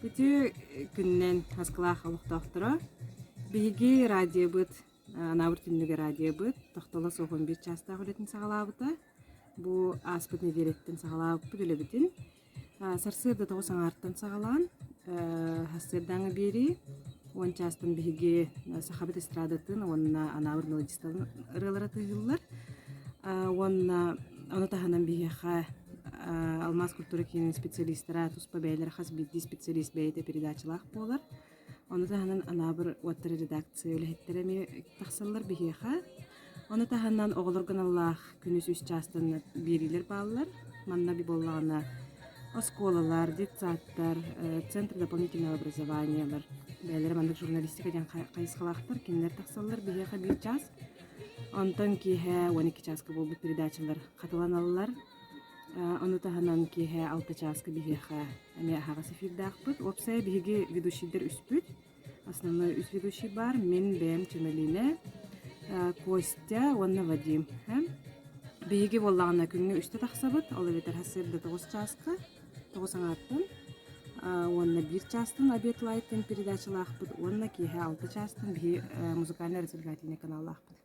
Ити күннен хаскалах олуқтақтыра. Биги радио быт, набыр түннүгө радио быт, тоқтола соғын бір часта құретін сағалабыта. Бу аспыт неделеттен сағалабыт бүділі Сарсырды тоғы саңарттан сағалан, хасырдаңы бері, он частын биги сахабыт эстрадатын, онна анабыр мелодистарын ырылары тыгылар. Оны таханан бигеха Алмаз культура кинин специалистара туспа бәйлер хас бидди специалист бәйте передачалах болар. Оны таханан анабыр уаттары редакция өлехеттереми тахсаллар бигеха. Оны таханан оғылырган Аллах күнүс үс частын берилер баллар. Манна би боллағына осколалар, детсаттар, центр дополнительного образования, бәйлер мандык журналистика ден кайысқалақтар, кинлер тахсаллар бигеха bir час. Онтан киһэ 12 часка болбут передачалар каталаналлар. Оны таханан киһэ 6 часка бигеха эме хагас эфирдахпыт. Опсай биги ведущийлер үспүт. Основной үс ведущий бар. Мен Бэм Чемелине, Костя, онна Вадим. Биги боллагана күнгө үстө тахсабыт. Ол ветер хасырда 9 часка, 9 аңаттан. Онна 1 частын обед лайттен передачалахпыт. Онна киһэ 6 частын биги музыкальный развлекательный каналлахпыт.